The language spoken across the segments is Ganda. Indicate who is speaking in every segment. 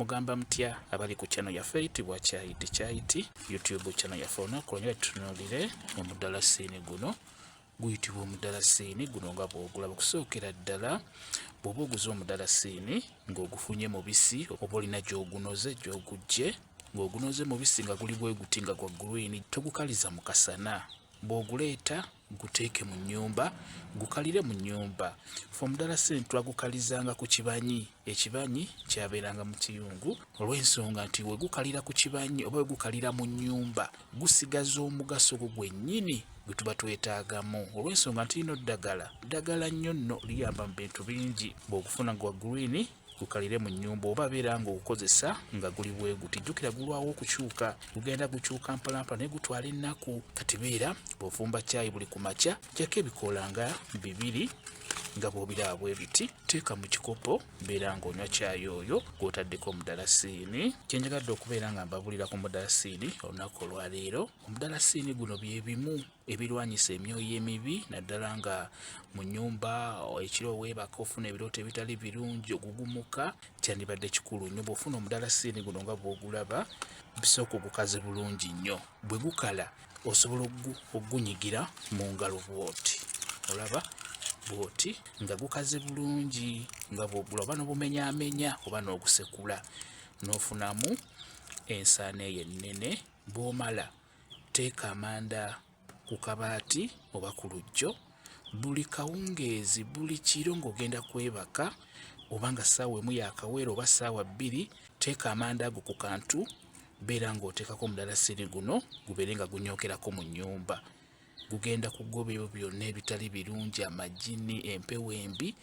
Speaker 1: Mugamba mutya abali ku channel yaffe eyitibwa Kyayiti YouTube channel yaffe onakolera tutunulire omudalasini guno guyitibwa omudalasini guno nga bw'ogulaba. Okusookera ddala bw'oba oguze omudalasini ng'ogufunye mubisi oba olina gy'ogunoze gy'ogugye ng'ogunoze mubisi nga guli bwe guti nga gwa green, togukaliza mu kasana. Bw'oguleeta guteeke mu nnyumba gukalire mu nnyumba. Ffe omudalasini twagukalizanga ku kibanyi, ekibanyi kyabeeranga mu kiyungu olw'ensonga nti we gukalira ku kibanyi oba we gukalira mu nnyumba gusigaza omugaso gwo gwennyini gwe tuba twetaagamu, olw'ensonga nti lino ddagala nnyo nno liyamba mu bintu bingi. Bw'ogufuna gwa green gukalire mu nnyumba oba beera ng'ogukozesa nga guli bwe guti. Jjukira gulwawo okukyuka, gugenda gukyuka mpalampa naye gutwala ennaku. Kati beera bw'ofumba caayi buli ku makya gyako ebikoola nga 2 nga bw'obiraba bwe biti, teeka mu kikopo beera ng'onywa caayi oyo gw'otaddeko omudalasini. Kyenjagadde okubeera nga mbabulira ku mudalasini olunaku olwaleero, omudalasini guno bye bimu ebirwanyisa emyoyo emibi, naddala nga mu nnyumba ekiro weebaka ofuna ebirooto ebitali birungi ogugumuka, kyandibadde kikulu nnyo. Bw'ofuna omudalasini guno nga bw'ogulaba bisooka ogukaze bulungi nnyo. Bwe gukala osobola ogunyigira mu ngalo bw'oti, olaba bw'oti nga gukaze bulungi nga bw'ogula oba n'obumenyaamenya oba n'ogusekula n'ofunamu ensaano eyo ennene. Bw'omala teeka amanda ku kabaati oba ku lujjo. Buli kawungeezi buli kiro ng'ogenda kwebaka oba nga ssaawa emu yaakaweera oba ssaawa 2, teeka amanda ago ku kantu beera ng'oteekako omudalasini guno gubeere nga gunyookerako mu nnyumba. Gugenda kugoba ebyo byonna ebitali birungi, amagini, empewo embi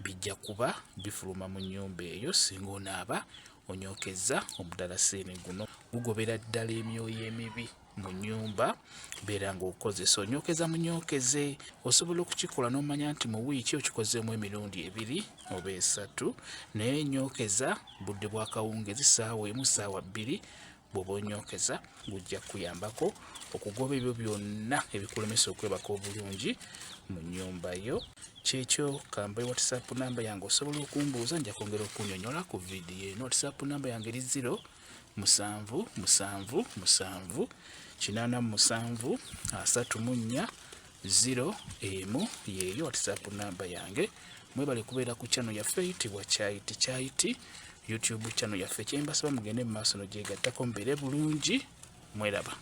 Speaker 1: bijja kuba bifuluma mu nnyumba eyo singa onaaba onyookeza omudalasini guno. Gugobera ddala emyoyo emibi mu nnyumba beera ng'okozesa onyookeza munyookeze. Osobola okukikola n'omanya nti mu wiiki okikozeemu emirundi 2 oba 3, naye nyookeza budde bwa kawungeezi ssaawa emu ssaawa 2. Bw'oba onyookeza gujja kuyambako okugoba ebyo byonna ebikulemesa okwebaka obulungi mu nnyumba yo. Kyekyo kambe WhatsApp namba yange osobola okumbuuza, nja kwongera okunnyonnyola ku vidiyo eno. WhatsApp namba yange eri 077873401 yeeyo WhatsApp namba yange. Mwebale kubeera ku channel yaffe eyitibwa Kyayiti YouTube channel yaffe. Kyembasaba mugende mu maaso n'ogyegattako mubeere bulungi. Mweraba.